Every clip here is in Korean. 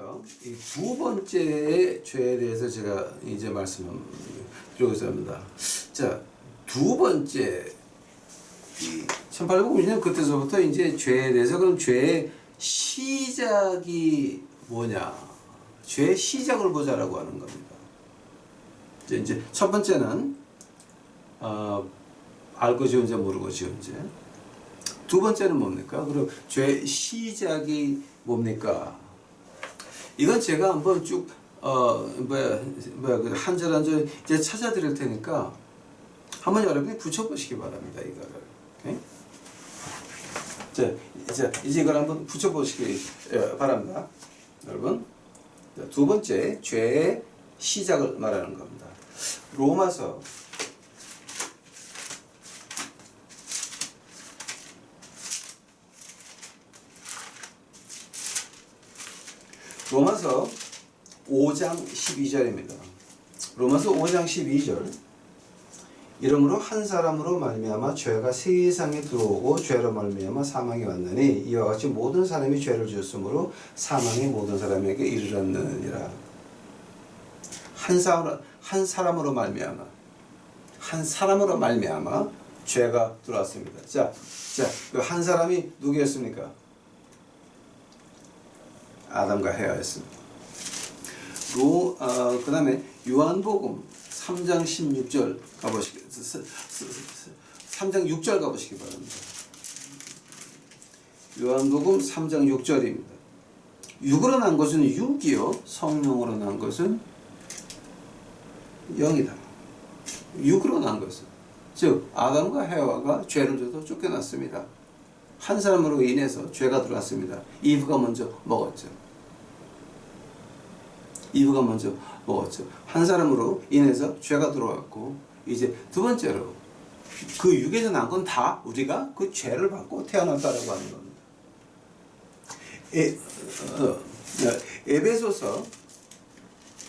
그래서 이 두 번째 죄에 대해서 제가 이제 말씀드리고자 합니다. 자, 두 번째, 1850년 그때서부터 이제 죄에 대해서, 그럼 죄의 시작이 뭐냐? 죄의 시작을 보자라고 하는 겁니다. 이제 첫 번째는, 알고 지은 죄, 모르고 지은 죄. 두 번째는 뭡니까? 그럼 죄의 시작이 뭡니까? 이건 제가 한번 쭉, 한 절 한 절 이제 찾아드릴 테니까 한번 여러분이 붙여보시기 바랍니다, 이거를. 오케이? 자, 이제 이걸 한번 붙여보시기 바랍니다. 여러분. 두 번째, 죄의 시작을 말하는 겁니다. 로마서 5장 12절입니다. 로마서 5장 12절. 이러므로 한 사람으로 말미암아 죄가 세상에 들어오고 죄로 말미암아 사망이 왔느니 이와 같이 모든 사람이 죄를 지었으므로 사망이 모든 사람에게 이르렀느니라. 한 사람으로 말미암아 죄가 들어왔습니다. 자, 그 한 사람이 누구였습니까? 아담과 해와였습니다. 그 다음에 요한복음 3장 16절 가보시기, 3장 6절 가보시기 바랍니다. 요한복음 3장 6절입니다. 육으로 난 것은 육이요, 성령으로 난 것은 영이다. 육으로 난 것은, 즉 아담과 해와가 죄를 져서 쫓겨났습니다. 한 사람으로 인해서 죄가 들어왔습니다. 이브가 먼저 먹었죠. 한 사람으로 인해서 죄가 들어왔고, 이제 두 번째로 그 육에서 난 건 다 우리가 그 죄를 받고 태어났다라고 하는 겁니다. 에베소서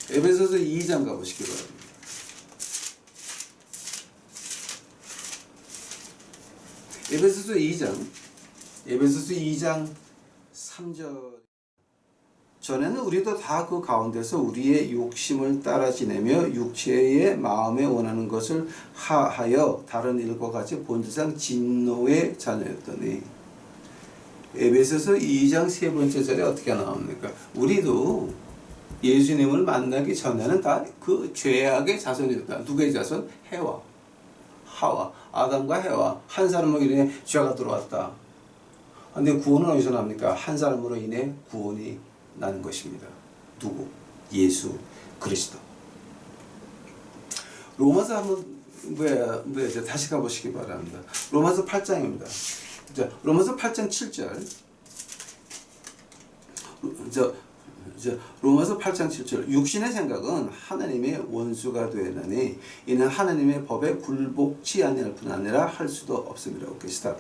2장 가보시기 바랍니다. 에베소서 2장 3절. 전에는 우리도 다 그 가운데서 우리의 욕심을 따라 지내며 육체의 마음에 원하는 것을 하여 다른 일과 같이 본질상 진노의 자녀였더니, 에베소서 2장 세 번째 절에 어떻게 나옵니까? 우리도 예수님을 만나기 전에는 다 그 죄악의 자손이었다. 누구의 자손? 하와, 아담과 해와, 한 사람으로 인해 죄가 들어왔다. 근데 구원은 어디서 납니까? 한 사람으로 인해 구원이 나는 것입니다. 누구? 예수 그리스도. 로마서 한번 다시 가보시기 바랍니다. 로마서 8장입니다. 자, 로마서 8장 7절. 로마서 8장 7절. 육신의 생각은 하나님의 원수가 되느니 이는 하나님의 법에 굴복치 아니할 뿐 아니라 할 수도 없음이라. 스탑.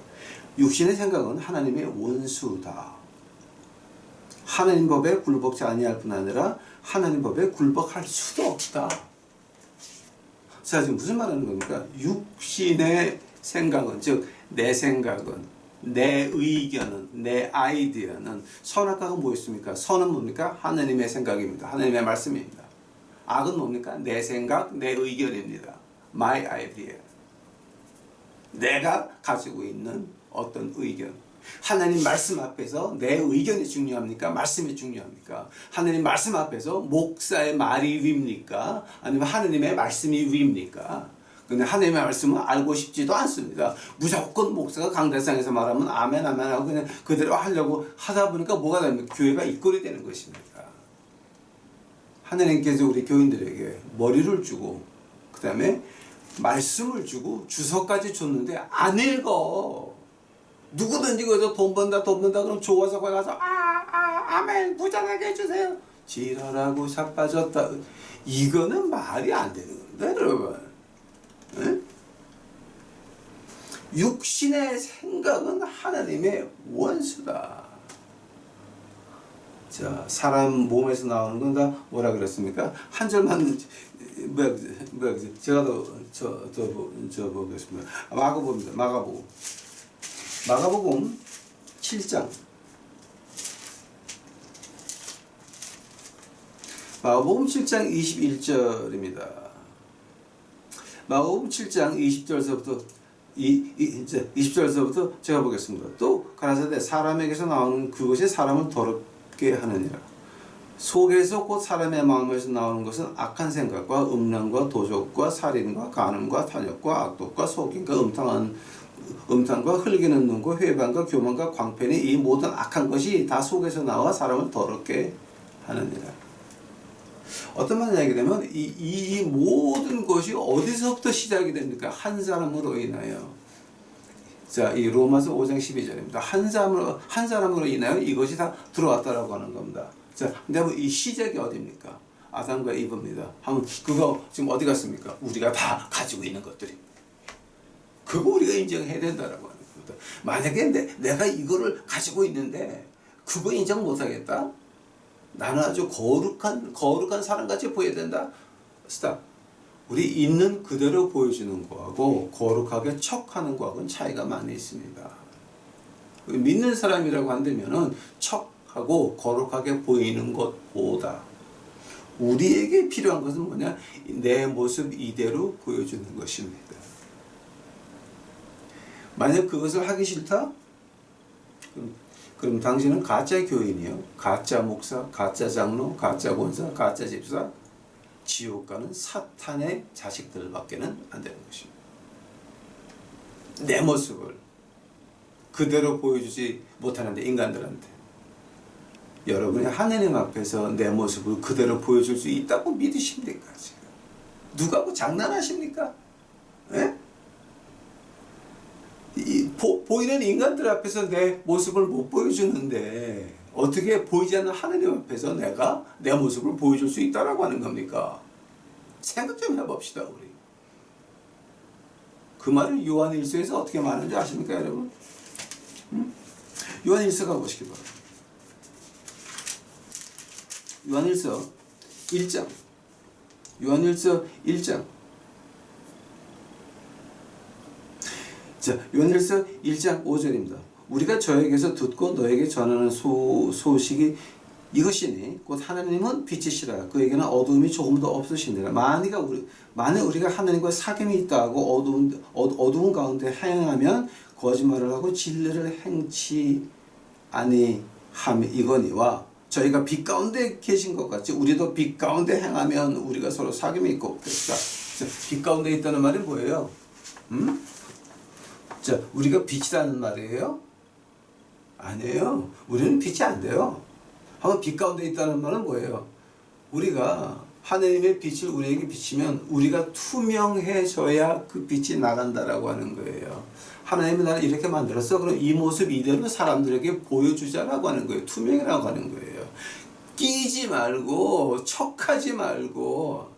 육신의 생각은 하나님의 원수다. 하나님 법에 굴복치 아니할 뿐 아니라 하나님 법에 굴복할 수도 없다. 자, 지금 무슨 말하는 겁니까? 육신의 생각은, 즉 내 생각은, 내 의견은, 내 아이디어는, 선악과가 뭐였습니까? 선은 뭡니까? 하나님의 생각입니다. 하나님의 말씀입니다. 악은 뭡니까? 내 생각, 내 의견입니다. My idea. 내가 가지고 있는 어떤 의견. 하나님 말씀 앞에서 내 의견이 중요합니까? 말씀이 중요합니까? 하나님 말씀 앞에서 목사의 말이 위입니까? 아니면 하나님의 말씀이 위입니까? 근데 하나님의 말씀은 알고 싶지도 않습니다. 무조건 목사가 강대상에서 말하면 아멘 하고 그냥 그대로 하려고 하다 보니까 뭐가 됩니까? 교회가 이꼴이 되는 것입니다. 하나님께서 우리 교인들에게 머리를 주고 그 다음에 말씀을 주고 주석까지 줬는데 안 읽어. 누구든지 거기서 돈 번다 그럼 좋아서 거기 가서 아멘 부자나게 해주세요. 지랄하고 자빠졌다. 이거는 말이 안 되는 겁니다, 여러분. 네? 육신의 생각은 하나님의 원수다. 자, 사람 몸에서 나오는 건 다 뭐라 그랬습니까? 한 절만 제가 보겠습니다. 마가복음입니다. 마가복음 7장 마가복음 7장 21절입니다. 마가복음 7장 20절서부터 이제 20절서부터 제가 보겠습니다. 또 가라사대 사람에게서 나오는 그것이 사람을 더럽게 하느니라. 속에서 곧 사람의 마음에서 나오는 것은 악한 생각과 음란과 도적과 살인과 간음과 탐욕과 악독과 속임과 음탕과 흘기는 눈과 회방과 교만과 광편이 이 모든 악한 것이 다 속에서 나와 사람을 더럽게 하느니라. 어떤 말을 하게 되면 이 모든 것이 어디서부터 시작이 됩니까? 한 사람으로 인하여. 자, 이 로마서 5장 12절입니다. 한 사람으로 인하여 이것이 다 들어왔다라고 하는 겁니다. 자, 근데 이 시작이 어디입니까? 아담과 이브입니다. 하면 그거 지금 어디 갔습니까? 우리가 다 가지고 있는 것들이. 그거 우리가 인정해야 된다라고 하는 겁니다. 만약에 내가 이거를 가지고 있는데 그거 인정 못하겠다? 나는 아주 거룩한 사람같이 보여야 된다? 스탑. 우리 있는 그대로 보여주는 거하고 거룩하게 척하는 거하고는 차이가 많이 있습니다. 믿는 사람이라고 한다면은 척하고 거룩하게 보이는 것보다 우리에게 필요한 것은 뭐냐? 내 모습 이대로 보여주는 것입니다. 만약 그것을 하기 싫다? 그럼 당신은 가짜 교인이요, 가짜 목사, 가짜 장로, 가짜 권사, 가짜 집사, 지옥 가는 사탄의 자식들밖에는 안 되는 것입니다. 내 모습을 그대로 보여주지 못하는데 인간들한테 여러분이 하느님 앞에서 내 모습을 그대로 보여줄 수 있다고 믿으십니까? 지금 누가고 장난하십니까? 예? 보이는 인간들 앞에서 내 모습을 못 보여주는데 어떻게 보이지 않는 하느님 앞에서 내가 내 모습을 보여줄 수 있다라고 하는 겁니까? 생각 좀 해봅시다 우리. 그 말을 요한일서에서 어떻게 말하는지 아십니까 여러분? 요한일서 가보시기 바랍니다. 요한일서 1장. 요한일서 1장. 자, 요한일서 1장 5절입니다. 우리가 저에게서 듣고 너에게 전하는 소식이 이것이니 곧 하나님은 빛이시라. 그에게는 어두움이 조금도 없으시니라. 만일 우리가 하나님과 사귐이 있다 하고 어두운 가운데 행하면 거짓말을 하고 진리를 행치 아니함 이거니와 저희가 빛 가운데 계신 것 같이 우리도 빛 가운데 행하면 우리가 서로 사귐이 있고 그렇다. 빛 가운데 있다는 말이 뭐예요? 자, 우리가 빛이라는 말이에요? 아니에요. 우리는 빛이 안 돼요. 한번 빛 가운데 있다는 말은 뭐예요? 우리가 하나님의 빛을 우리에게 비치면 우리가 투명해져야 그 빛이 나간다라고 하는 거예요. 하나님이 나를 이렇게 만들었어. 그럼 이 모습 이대로 사람들에게 보여주자라고 하는 거예요. 투명이라고 하는 거예요. 끼지 말고 척하지 말고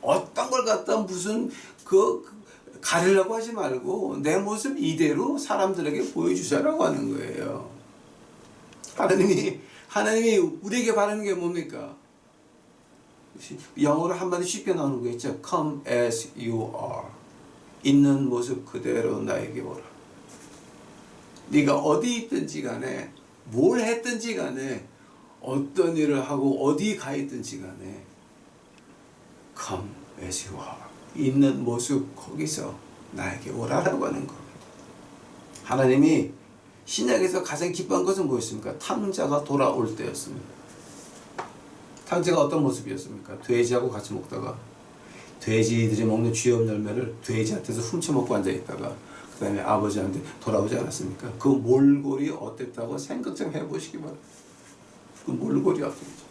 어떤 걸 갖다 무슨 가리려고 하지 말고 내 모습 이대로 사람들에게 보여주자라고 하는 거예요. 하나님이 우리에게 바라는 게 뭡니까? 영어로 한마디 쉽게 나오는 거 있죠. Come as you are. 있는 모습 그대로 나에게 오라. 네가 어디 있든지 간에 뭘 했든지 간에 어떤 일을 하고 어디 가 있든지 간에 Come as you are. 있는 모습 거기서 나에게 오라라고 하는 겁니다. 하나님이 신약에서 가장 기뻐한 것은 무엇입니까? 탕자가 돌아올 때였습니다. 탕자가 어떤 모습이었습니까? 돼지하고 같이 먹다가 돼지들이 먹는 쥐업 열매를 돼지한테서 훔쳐먹고 앉아있다가 그 다음에 아버지한테 돌아오지 않았습니까? 그 몰골이 어땠다고 생각 좀 해보시기 바랍니다. 그 몰골이 어땠죠?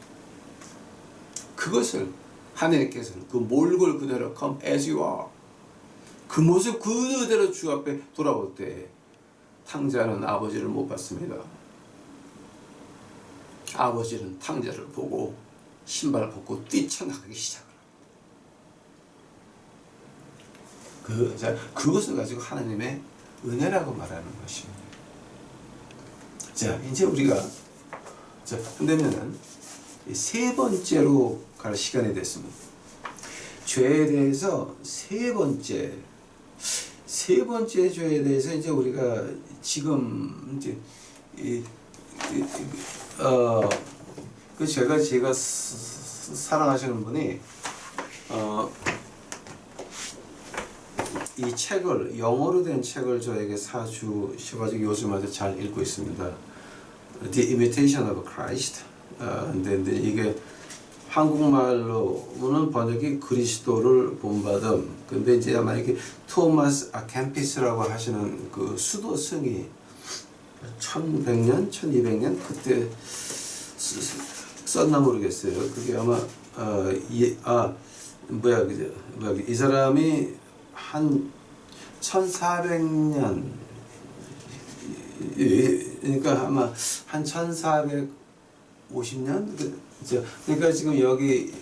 그것을 하나님께서는 그 몰골 그대로 come as you are 그 모습 그대로 주 앞에 돌아올 때 탕자는 아버지를 못 봤습니다. 아버지는 탕자를 보고 신발 벗고 뛰쳐나가기 시작합니다. 그것을 가지고 하나님의 은혜라고 말하는 것입니다. 자, 이제 우리가 그러면은 세 번째로 갈 시간이 됐습니다. 죄에 대해서 세 번째 죄에 대해서 이제 우리가 지금 이제 그 제가 사랑하시는 분이 이 책을 영어로 된 책을 저에게 사주셔가지고 요즘 아주 잘 읽고 있습니다. The Imitation of Christ. 근데 이게 한국말로는 번역이 그리스도를 본받음. 근데 이제 아마 이게 토마스 캠피스라고 하시는 그 수도승이 1100년, 1200년 그때 썼나 모르겠어요. 그게 아마 이 사람이 한 1400년 그러니까 아마 한 1450년 그러니까 지금 여기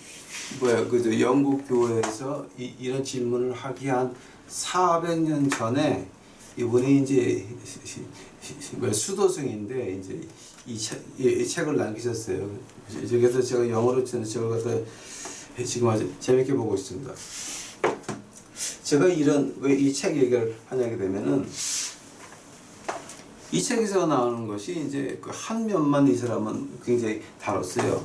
영국 교회에서 이런 질문을 하기 한 400년 전에 이분이 이제 수도승인데 이제 이 책을 남기셨어요. 그래서 제가 영어로 저걸 갖다 지금 아주 재밌게 보고 있습니다. 제가 왜 이 책 얘기를 하냐게 되면은 이 책에서 나오는 것이 이제 그 한 면만 이 사람은 굉장히 다뤘어요.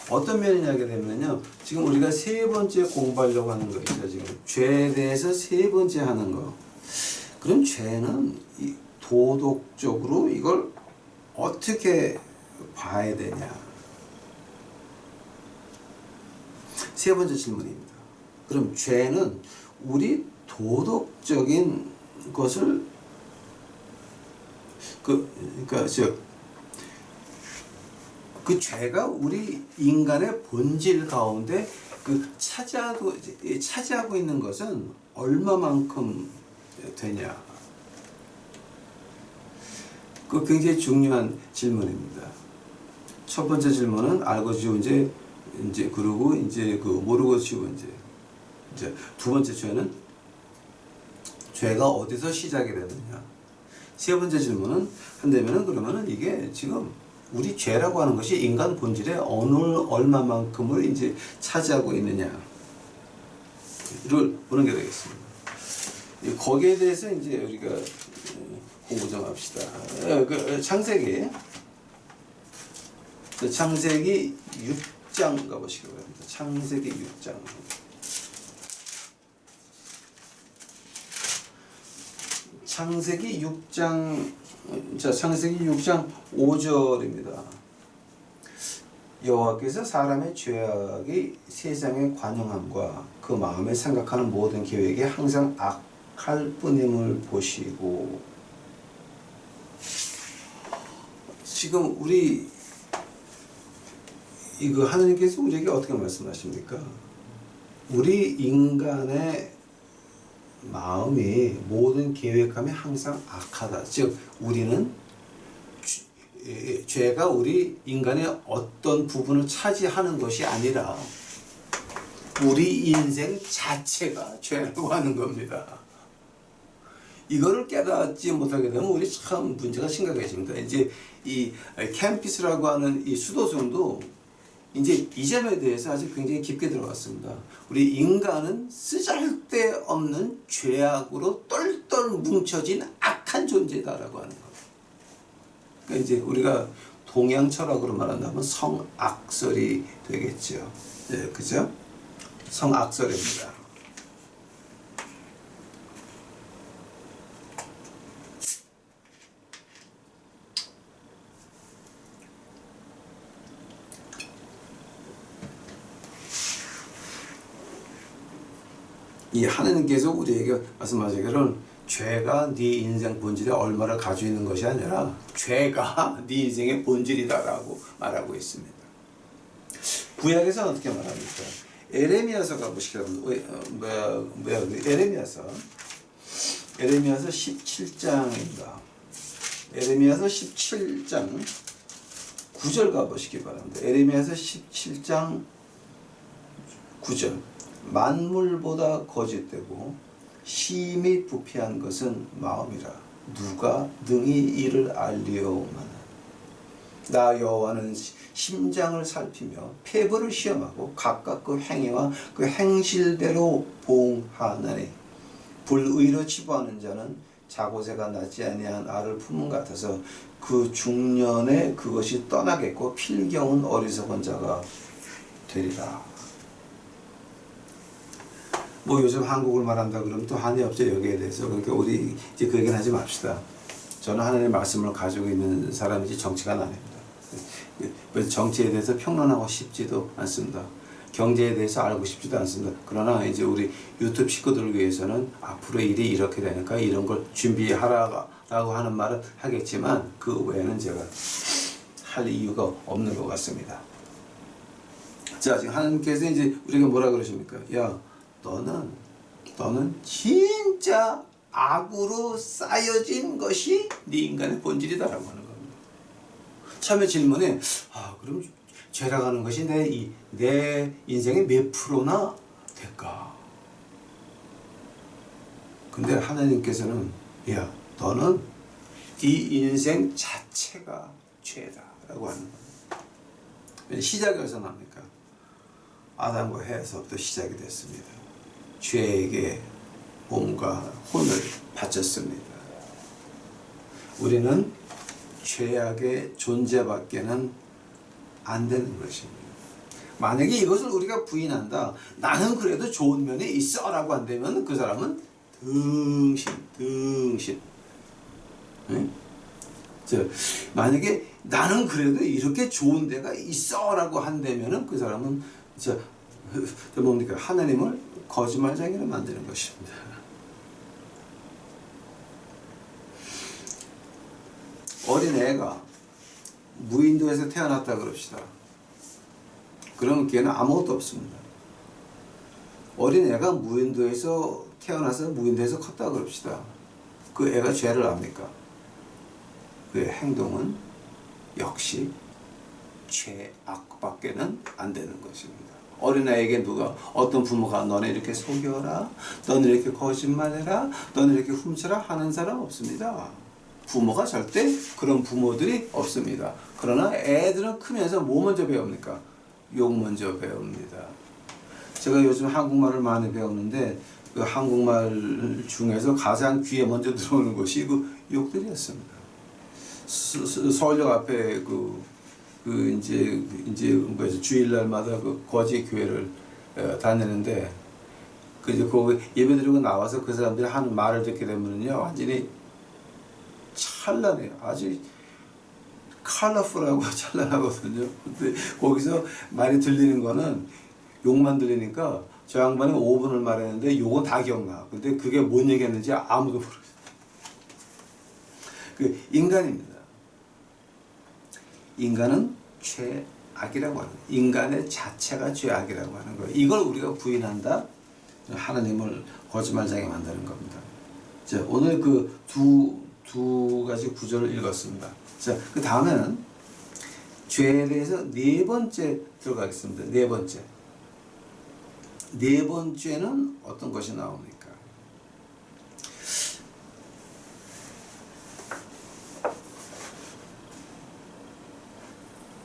어떤 면이냐게 되면요. 지금 우리가 세 번째 공부하려고 하는 거 있죠. 지금 죄에 대해서 세 번째 하는 거. 그럼 죄는 도덕적으로 이걸 어떻게 봐야 되냐. 세 번째 질문입니다. 그럼 죄는 우리 도덕적인 것을 그러니까 그 죄가 우리 인간의 본질 가운데 차지하고 있는 것은 얼마만큼 되냐. 그 굉장히 중요한 질문입니다. 첫 번째 질문은 알고 지운 죄, 그리고 모르고 지운 죄. 이제 두 번째 죄는 죄가 어디서 시작이 되느냐. 세 번째 질문은 한다면은 그러면은 이게 지금 우리 죄라고 하는 것이 인간 본질에 얼마만큼을 이제 차지하고 있느냐를 보는 게 되겠습니다. 거기에 대해서 이제 우리가 공부 좀 합시다. 창세기 6장 가보시기 바랍니다. 창세기 6장. 창세기 6장 5절입니다. 여호와께서 사람의 죄악이 세상의 관용함과 그 마음에 생각하는 모든 계획이 항상 악할 뿐임을 보시고. 지금 하나님께서 우리에게 어떻게 말씀하십니까? 우리 인간의 마음이 모든 계획함이 항상 악하다. 즉 우리는 죄가 우리 인간의 어떤 부분을 차지하는 것이 아니라 우리 인생 자체가 죄라고 하는 겁니다. 이거를 깨닫지 못하게 되면 우리 참 문제가 심각해집니다. 이제 이 캠피스라고 하는 이 수도승도 이제 이 점에 대해서 아주 굉장히 깊게 들어갔습니다. 우리 인간은 쓰잘데없는 죄악으로 똘똘 뭉쳐진 악한 존재다라고 하는 거. 그러니까 이제 우리가 동양 철학으로 말한다면 성악설이 되겠죠. 네, 그죠? 성악설입니다. 이 하나님께서 우리에게 말씀하시기를 죄가 네 인생 본질에 얼마를 가지고 있는 것이 아니라 죄가 네 인생의 본질이다라고 말하고 있습니다. 구약에서는 어떻게 말합니까? 에레미야서 가보시기 바랍니다. 에레미야서 17장입니다. 에레미야서 17장 9절 가보시기 바랍니다. 에레미야서 17장 9절. 만물보다 거짓되고 심히 부패한 것은 마음이라. 누가 능히 이를 알리오마나. 나 여호와는 심장을 살피며 폐부를 시험하고 각각 그 행위와 그 행실대로 보응하나니. 불의로 치부하는 자는 자고새가 낳지 아니한 알을 품은 같아서 그 중년에 그것이 떠나겠고 필경은 어리석은 자가 되리라. 뭐 요즘 한국을 말한다 그러면 또 한이 없죠 여기에 대해서. 그러니까 우리 이제 그 얘기는 하지 맙시다. 저는 하나님의 말씀을 가지고 있는 사람이지 정치가는 아닙니다. 그래서 정치에 대해서 평론하고 싶지도 않습니다. 경제에 대해서 알고 싶지도 않습니다. 그러나 이제 우리 유튜브 식구들을 위해서는 앞으로 일이 이렇게 되니까 이런 걸 준비하라고 하는 말은 하겠지만 그 외에는 제가 할 이유가 없는 것 같습니다. 자, 지금 하나님께서 이제 우리가 뭐라 그러십니까? 야, 너는 진짜 악으로 쌓여진 것이 네 인간의 본질이다라고 하는 겁니다. 처음에 질문에 그럼 죄라고 것이 내 인생의 몇 프로나 될까? 근데 하나님께서는 야, 너는 네 인생 자체가 죄다라고 하는 겁니다. 시작이 어디서 납니까? 아담과 해에서부터 시작이 됐습니다. 죄에게 몸과 혼을 바쳤습니다. 우리는 죄악의 존재밖에는 안 되는 것입니다. 만약에 이것을 우리가 부인한다, 나는 그래도 좋은 면이 있어 라고 한다면 그 사람은 등신. 응? 만약에 나는 그래도 이렇게 좋은 데가 있어 라고 한다면 그 사람은 뭡니까? 하나님을 거짓말쟁이로 만드는 것입니다. 어린애가 무인도에서 태어났다 그럽시다. 그러면 걔는 아무것도 없습니다. 어린애가 무인도에서 태어나서 무인도에서 컸다 그럽시다. 그 애가 죄를 압니까? 그의 행동은 역시 죄악밖에는 안 되는 것입니다. 어린아이에게 어떤 부모가 너네 이렇게 속여라, 너네 이렇게 거짓말해라, 너네 이렇게 훔쳐라 하는 사람 없습니다. 부모가 절대 그런 부모들이 없습니다. 그러나 애들은 크면서 뭐 먼저 배웁니까? 욕 먼저 배웁니다. 제가 요즘 한국말을 많이 배우는데 그 한국말 중에서 가장 귀에 먼저 들어오는 것이 그 욕들이었습니다. 서울역 앞에 이제 주일날마다 그 거지 교회를 다니는데 이제 거기 예배드리고 나와서 그 사람들이 하는 말을 듣게 되면요 완전히 찬란해요. 아주 컬러풀하고 찬란하거든요. 근데 거기서 많이 들리는 거는 욕만 들리니까 저 양반이 5분을 말했는데 욕은 다 기억나. 근데 그게 뭔 얘기했는지 아무도 모르겠어요. 그 인간입니다. 인간은 죄악이라고 하는 거예요. 인간의 자체가 죄악이라고 하는 거예요. 이걸 우리가 부인한다? 하나님을 거짓말쟁이 만드는 겁니다. 자, 오늘 그 두 가지 구절을 읽었습니다. 자, 그 다음에는 죄에 대해서 네 번째 들어가겠습니다. 네 번째는 어떤 것이 나옵니까?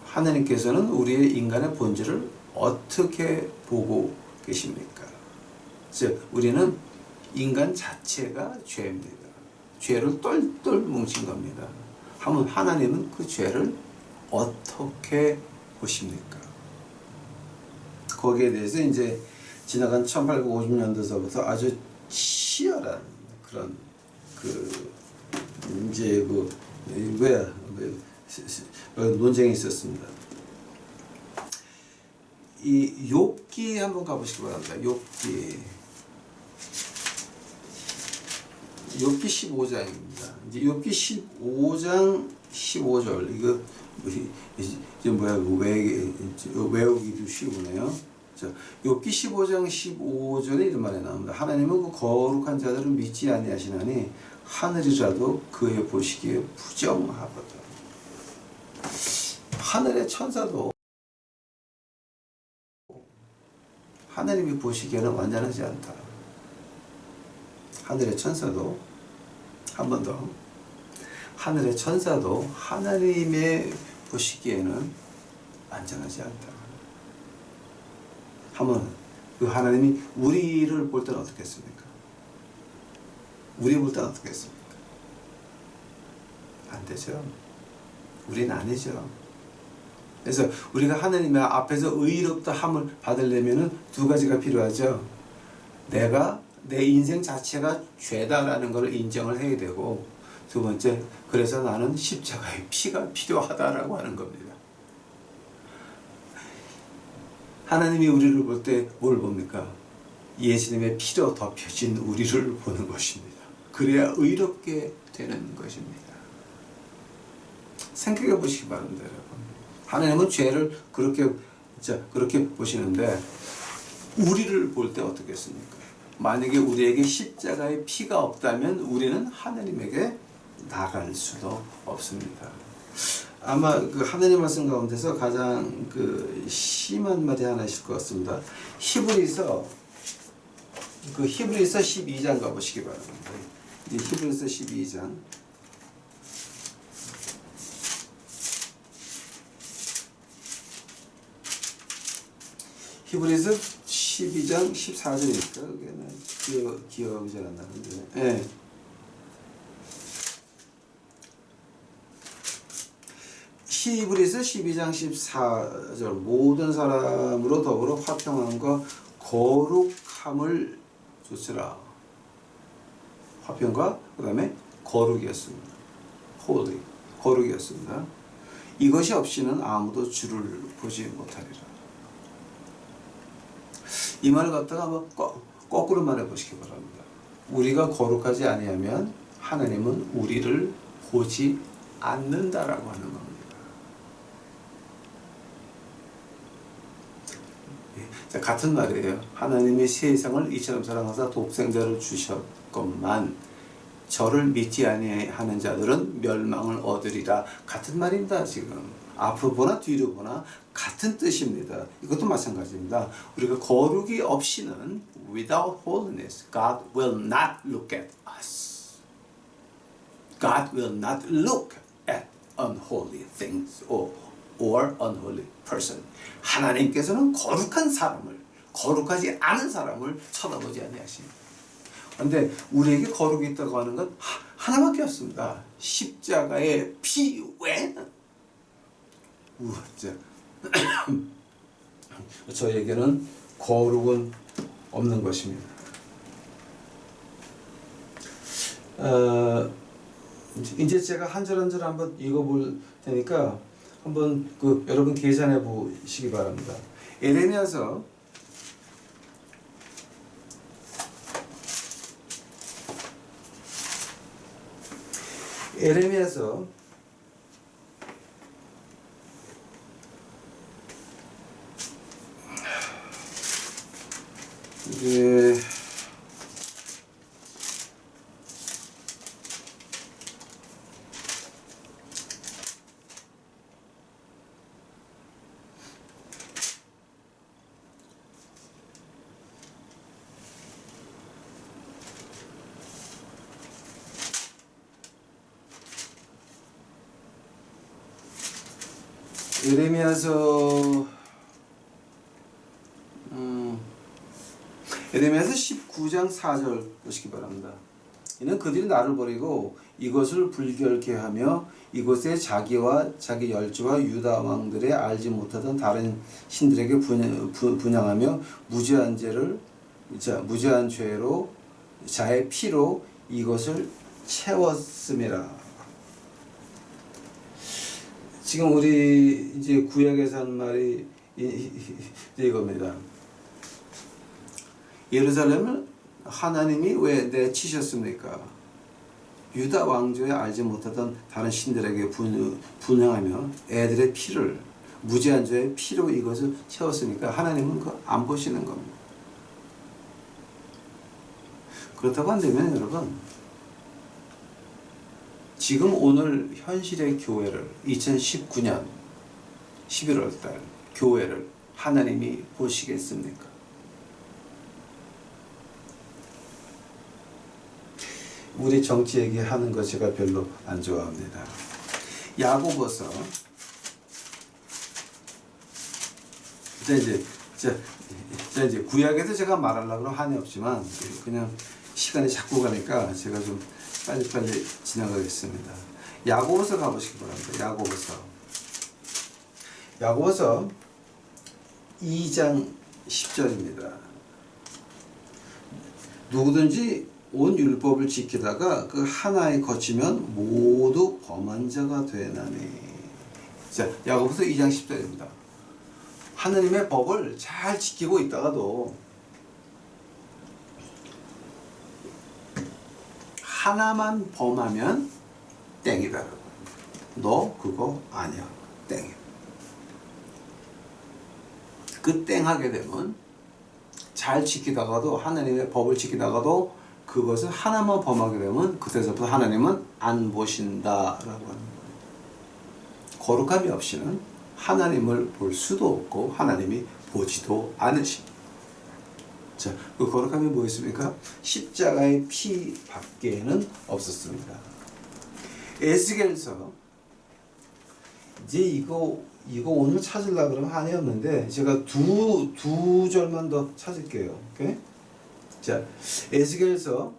하나님께서는 우리의 인간의 본질을 어떻게 보고 계십니까? 즉, 우리는 인간 자체가 죄입니다. 죄를 똘똘 뭉친 겁니다. 하나님은 그 죄를 어떻게 보십니까? 거기에 대해서 이제 지나간 1850년도서부터 아주 치열한 그런 논쟁이 있었습니다. 이 욥기 한번 가보시기 바랍니다. 욥기 15장입니다. 이제 욥기 15장 15절 이거 외우기도 쉬우네요. 자, 욥기 15장 15절에 이런 말이 나옵니다. 하나님은 그 거룩한 자들을 믿지 아니하시나니 하늘이라도 그의 보시기에 부정하거든. 하늘의 천사도 하나님이 보시기에는 완전하지 않다. 하늘의 천사도 한 번 더 하늘의 천사도 하나님의 보시기에는 완전하지 않다. 한번 그 하나님이 우리를 볼 때는 어떻겠습니까? 우리 볼 때는 어떻겠습니까? 안 되죠. 우리는 아니죠. 그래서 우리가 하나님 앞에서 의롭다 함을 받으려면은 두 가지가 필요하죠. 내가 내 인생 자체가 죄다라는 것을 인정을 해야 되고, 두 번째, 그래서 나는 십자가의 피가 필요하다라고 하는 겁니다. 하나님이 우리를 볼 때 뭘 봅니까? 예수님의 피로 덮여진 우리를 보는 것입니다. 그래야 의롭게 되는 것입니다. 생각해 보시기 바랍니다, 여러분. 하나님은 죄를 그렇게 보시는데, 우리를 볼 때 어떻겠습니까? 만약에 우리에게 십자가의 피가 없다면 우리는 하나님에게 나갈 수도 없습니다. 아마 그 하나님 말씀 가운데서 가장 그 심한 말이 하나 있을 것 같습니다. 히브리서 12장 가보시기 바랍니다. 히브리서 12장. 히브리서 12장 14절이니까 그게는 기억이 잘 안 나는데. 네. 히브리서 12장 14절 모든 사람으로 더불어 화평함과 거룩함을 주시라. 화평과 그 다음에 거룩이었습니다. holy, 거룩이었습니다. 이것이 없이는 아무도 주를 보지 못하리라. 이 말을 갖다가 한번 거꾸로 말해 보시기 바랍니다. 우리가 거룩하지 아니하면 하나님은 우리를 보지 않는다라고 하는 겁니다. 자, 같은 말이에요. 하나님이 세상을 이처럼 사랑하사 독생자를 주셨건만 저를 믿지 아니하는 자들은 멸망을 얻으리라. 같은 말입니다. 지금 앞으로 보나 뒤로 보나 같은 뜻입니다. 이것도 마찬가지입니다. 우리가 거룩이 없이는 without holiness, God will not look at us. God will not look at unholy things or unholy person. 하나님께서는 거룩한 사람을, 거룩하지 않은 사람을 쳐다보지 아니하십니다. 그런데 우리에게 거룩이 있다고 하는 건 하나밖에 없습니다. 십자가의 피 외에는 저에게는 거룩은 없는 것입니다. 이제 제가 한 절 한 절 한번 읽어볼 테니까 한번 여러분 계산해 보시기 바랍니다. 에레미야서 19장 4절 보시기 바랍니다. 이는 그들이 나를 버리고 이것을 불결케 하며 이곳에 자기와 자기 열조와 유다 왕들의 알지 못하던 다른 신들에게 분향하며 무죄한 죄로 자의 피로 이것을 채웠음이라. 지금 우리 이제 구약에서 한 말이 이겁니다. 예루살렘을 하나님이 왜 내치셨습니까? 유다 왕조에 알지 못하던 다른 신들에게 분향하며 애들의 피를, 무죄한 자의 피로 이것을 채웠으니까 하나님은 그거 안 보시는 겁니다. 그렇다고 한다면 여러분, 지금 오늘 현실의 교회를 2019년 11월 달 교회를 하나님이 보시겠습니까? 우리 정치 얘기하는 거 제가 별로 안 좋아합니다. 야고보서 이제 구약에서 제가 말하려고 한이 없지만 그냥 시간이 자꾸 가니까 제가 좀 빨리빨리 지나가겠습니다. 야고보서 가보시기 바랍니다. 야고보서 2장 10절입니다. 누구든지 온 율법을 지키다가 그 하나에 거치면 모두 범한 자가 되나니. 자, 야고보서 2장 10절입니다. 하느님의 법을 잘 지키고 있다가도 하나만 범하면 땡이다. 너 그거 아니야. 땡이야. 그 땡하게 되면 잘 지키다가도 하나님의 법을 지키다가도 그것을 하나만 범하게 되면 그때서부터 하나님은 안 보신다라고 하는 거예요. 거룩함이 없이는 하나님을 볼 수도 없고 하나님이 보지도 않으십니다. 자, 그 거룩함이 뭐였습니까? 십자가의 피 밖에는 없었습니다. 에스겔서 이제 이거 오늘 찾으려고 그러면 한이 없는데 제가 두 절만 더 찾을게요. 오케이? 자, 에스겔서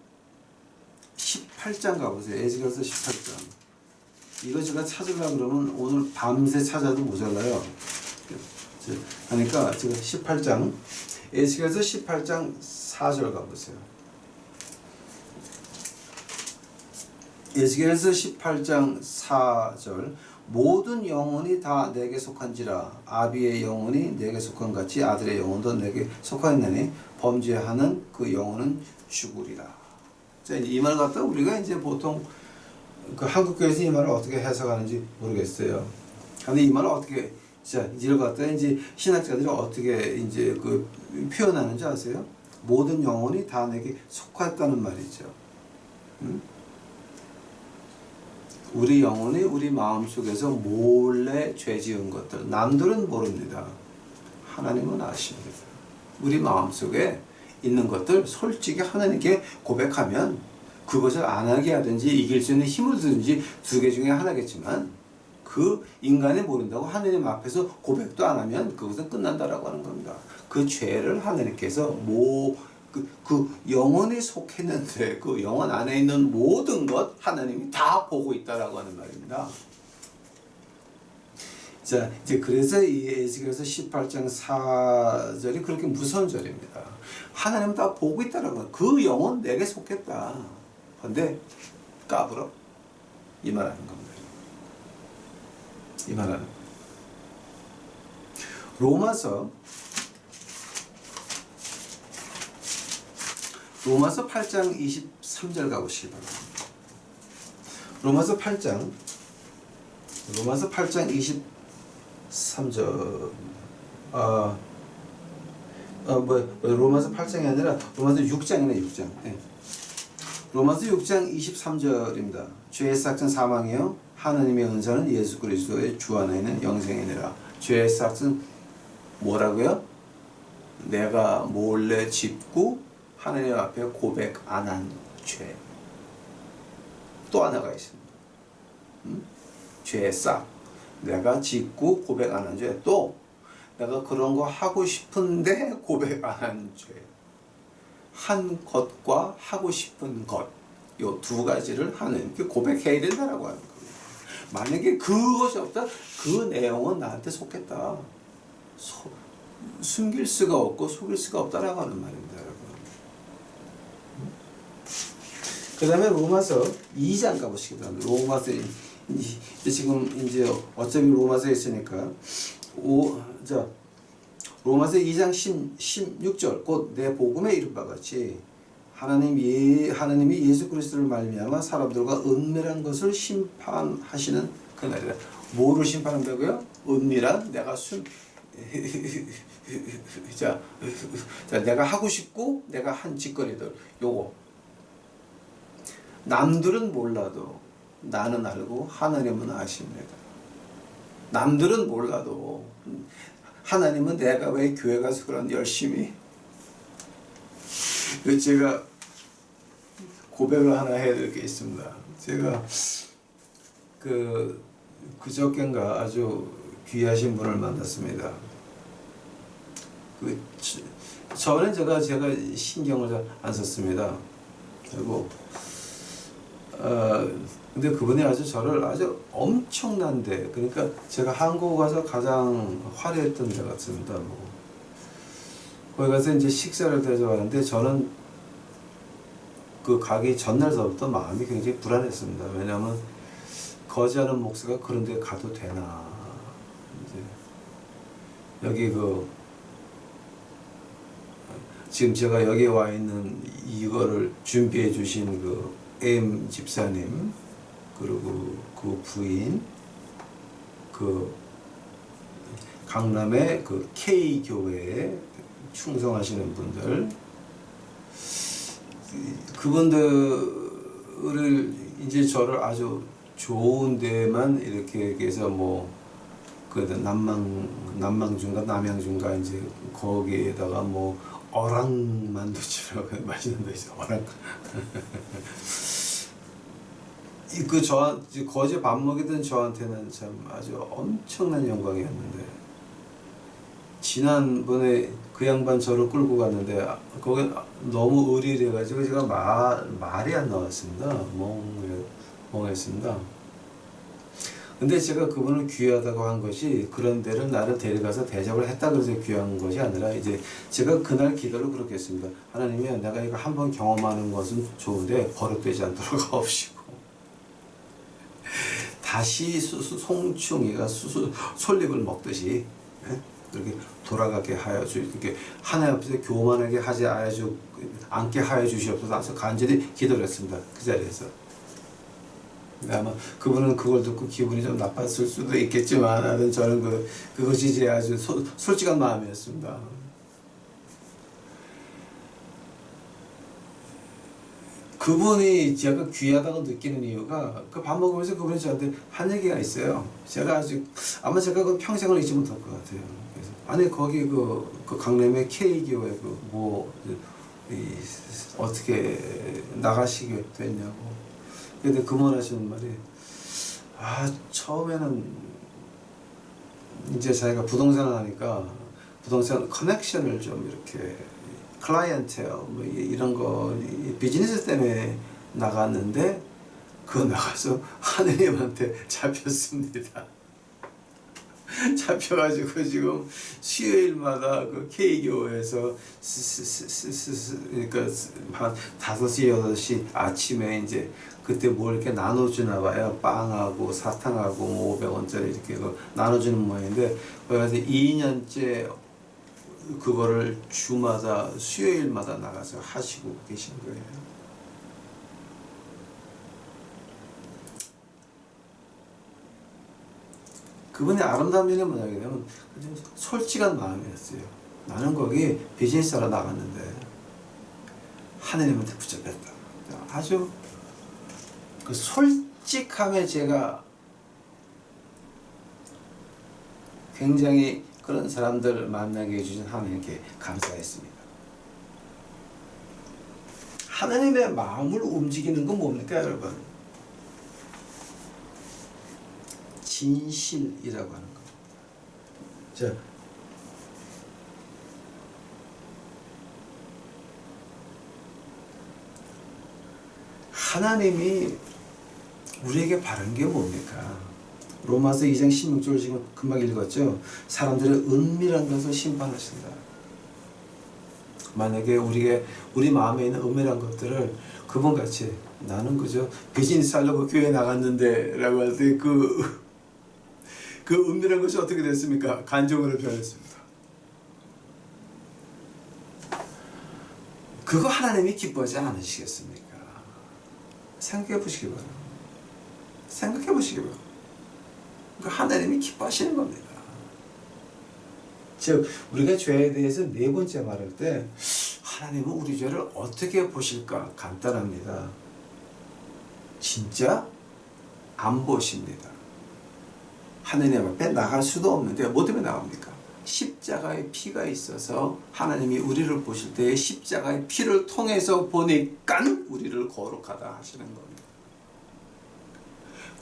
18장 가보세요. 에스겔서 18장. 이거 제가 찾으려고 그러면 오늘 밤새 찾아도 모자라요. 그러니까 제가 18장, 에스겔서 18장 4절 가보세요. 에스겔서 18장 4절. 모든 영혼이 다 내게 속한지라 아비의 영혼이 내게 속한 같이 아들의 영혼도 내게 속하였나니 범죄하는 그 영혼은 죽으리라. 자, 이 말 갖다 우리가 이제 보통 그 한국교회에서 이 말을 어떻게 해석하는지 모르겠어요. 근데 이 말을 어떻게, 자, 이를 갖다 이제 신학자들이 어떻게 이제 그 표현하는지 아세요? 모든 영혼이 다 내게 속하였다는 말이죠. 응? 우리 영혼이 우리 마음속에서 몰래 죄 지은 것들, 남들은 모릅니다. 하나님은 아십니다. 우리 마음속에 있는 것들 솔직히 하나님께 고백하면 그것을 안 하게 하든지 이길 수 있는 힘을 주든지 두 개 중에 하나겠지만 그 인간이 모른다고 하나님 앞에서 고백도 안 하면 그것은 끝난다라고 하는 겁니다. 그 죄를 하나님께서 그 영혼이 속했는데 그 영혼 안에 있는 모든 것 하나님이 다 보고 있다라고 하는 말입니다. 자, 이제 그래서 이 에스겔서 18장 4절이 그렇게 무서운 절입니다. 하나님은 다 보고 있다라고 하는, 그 영혼 내게 속했다. 근데 까불어. 이 말하는 겁니다. 이 말하는. 로마서 8장 23절 가보시기 바랍니다. 로마서 8장 23절. 로마서 8장이 아니라 로마서 6장이네, 6장. 네. 로마서 6장 23절입니다. 죄의 삭은 사망이요 하나님의 은사는 예수 그리스도의 주 안에 있는 영생이니라. 죄의 삭은 뭐라고요? 내가 몰래 짓고 하나님 앞에 고백 안 한 죄. 또 하나가 있습니다. 죄의 싹. 내가 짓고 고백 안 한 죄. 또 내가 그런 거 하고 싶은데 고백 안 한 죄. 한 것과 하고 싶은 것. 요 두 가지를 하나님께 고백해야 된다라고 하는 겁니다. 만약에 그것이 없다, 그 내용은 나한테 속했다. 숨길 수가 없고 속일 수가 없다라고 하는 말입니다, 여러분. 그 다음에 로마서 2장 가보시기 바랍니다. 로마서 지금 이제 어차피 로마서에 있으니까 로마서 2장 16절 곧 내 복음에 이른 바 같이 하나님이 예수 그리스도를 말미암아 사람들과 은밀한 것을 심판하시는 그날이라. 뭐를 심판한다고요? 은밀한 내가 내가 하고 싶고 내가 한 짓거리들, 요거 남들은 몰라도 나는 알고 하나님은 아십니다. 남들은 몰라도 하나님은 내가 왜 교회 가서 그런 열심히, 제가 고백을 하나 해야 될 게 있습니다. 제가 그저께인가 아주 귀하신 분을 만났습니다. 저는 제가 신경을 잘 안 썼습니다. 그리고 근데 그분이 아주 저를 아주 엄청난데, 그러니까 제가 한국 가서 가장 화려했던 데 같습니다. 뭐. 거기 가서 이제 식사를 대접하는데 저는 그 가기 전날서부터 마음이 굉장히 불안했습니다. 왜냐하면 거지하는 목사가 그런 데 가도 되나. 이제 여기 지금 제가 여기 와 있는 이거를 준비해 주신 그 M 집사님, 그리고 그 부인, 그 강남의 그 K 교회에 충성하시는 분들, 그분들을 이제 저를 아주 좋은 데만 이렇게 해서 뭐 그 남망중가 남양중가 이제 거기에다가 뭐 어랑만두집이라고 맛있는 데 있어. 어랑. 거제 밥 먹이던 저한테는 참 아주 엄청난 영광이었는데, 지난번에 그 양반 저를 끌고 갔는데 거기 너무 의리해가지고 제가 말이 안 나왔습니다. 멍했습니다. 근데 제가 그분을 귀하다고 한 것이 그런 데를 나를 데려가서 대접을 했다 그래서 귀한 것이 아니라, 이제 제가 그날 기도를 그렇게 했습니다. 하나님이여, 내가 이거 한번 경험하는 것은 좋은데 버릇되지 않도록 하옵시고, 다시 송충이가 솔잎을 먹듯이 그렇게 돌아가게 하여 이렇게 하나님 앞에서 교만하게 하지 않게 하여 주시옵소서. 간절히 기도를 했습니다. 그 자리에서. 아마 그분은 그걸 듣고 기분이 좀 나빴을 수도 있겠지만, 하여튼 저는 그것이 제 아주 솔직한 마음이었습니다. 그분이 제가 귀하다고 느끼는 이유가, 그 밥 먹으면서 그분이 저한테 한 얘기가 있어요. 아마 제가 그 평생을 잊지 못할 것 같아요. 그래서 아니 거기 그 강남의 K교회 어떻게 나가시게 됐냐고. 근데 그만하시는 말이, 처음에는 이제 자기가 부동산을 하니까 부동산 커넥션을 좀 이렇게 클라이언텔 뭐 이런 거 비즈니스 때문에 나갔는데, 나가서 하느님한테 잡혔습니다. 잡혀가지고 지금 수요일마다 그 K교회에서 그러니까 한 5시, 6시 아침에 이제 그때 뭘 이렇게 나눠주나 봐요. 빵하고 사탕하고 뭐 500원짜리 이렇게 나눠주는 모양인데, 그래서 2년째 그거를 주마다 수요일마다 나가서 하시고 계신 거예요. 그분의 아름다운 면이 뭐냐면 솔직한 마음이었어요. 나는 거기 비즈니스하러 나갔는데 하느님한테 붙잡혔다. 아주 그 솔직함에 제가 굉장히 그런 사람들 만나게 해주신 하나님께 감사했습니다. 하나님의 마음을 움직이는 건 뭡니까, 여러분? 진실이라고 하는 거. 자, 하나님이 우리에게 바른 게 뭡니까? 로마서 2장 16절 지금 금방 읽었죠? 사람들의 은밀한 것을 심판하신다. 만약에 우리 마음에 있는 은밀한 것들을 그분같이, 나는 그저 비즈니스 하려고 교회 나갔는데 라고 할 때 그 은밀한 것이 어떻게 됐습니까? 간종으로 변했습니다. 그거 하나님이 기뻐하지 않으시겠습니까? 생각해 보시기 바랍니다. 생각해 보시기 바랍니다. 하나님이 기뻐하시는 겁니다. 즉, 우리가 죄에 대해서 4번째 말할 때 하나님은 우리 죄를 어떻게 보실까? 간단합니다. 진짜 안 보십니다. 하나님 앞에 나갈 수도 없는데 뭐 때문에 나옵니까? 십자가의 피가 있어서 하나님이 우리를 보실 때 십자가의 피를 통해서 보니까 우리를 거룩하다 하시는 겁니다.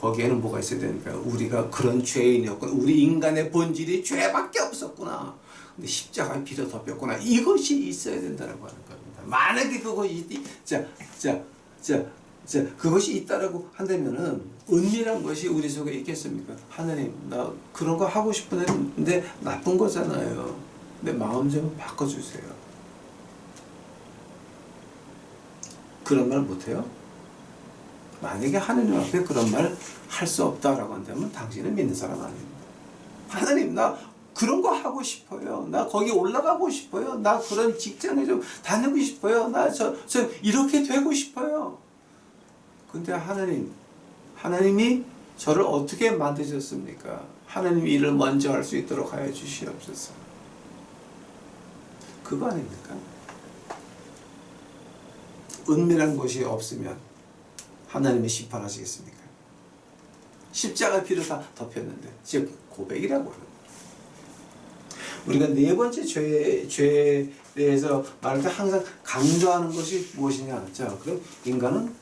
거기에는 뭐가 있어야 되니까, 우리가 그런 죄인이었구나, 우리 인간의 본질이 죄밖에 없었구나, 근데 십자가의 피로 덮였구나, 이것이 있어야 된다고 하는 겁니다. 만약에 그것이 이제 그것이 있다라고 한다면은 은밀한 것이 우리 속에 있겠습니까? 하나님, 나 그런 거 하고 싶은데 나쁜 거잖아요. 내 마음 좀 바꿔주세요. 그런 말 못해요? 만약에 하나님 앞에 그런 말 할 수 없다라고 한다면 당신은 믿는 사람 아닙니다. 하나님, 나 그런 거 하고 싶어요. 나 거기 올라가고 싶어요. 나 그런 직장에 좀 다니고 싶어요. 나 저 이렇게 되고 싶어요. 근데 하나님이 저를 어떻게 만드셨습니까? 하나님 일을 먼저 할 수 있도록 하여 주시옵소서. 그거 아닙니까? 은밀한 것이 없으면 하나님이 심판하시겠습니까? 십자가 피로 다 덮였는데, 즉 고백이라고 합니다. 우리가 네 번째 죄에 대해서 말할 때 항상 강조하는 것이 무엇이냐? 자, 그럼 인간은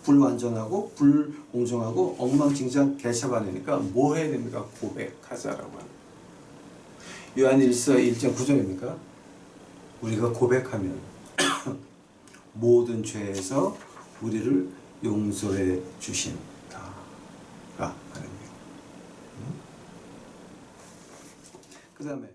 불완전하고 불공정하고 엉망진창 개차반이니까 뭐 해야 됩니까? 고백하자라고 합니다. 요한 1서 1장 9절입니까? 우리가 고백하면 모든 죄에서 우리를 용서해 주신다. 그 다음에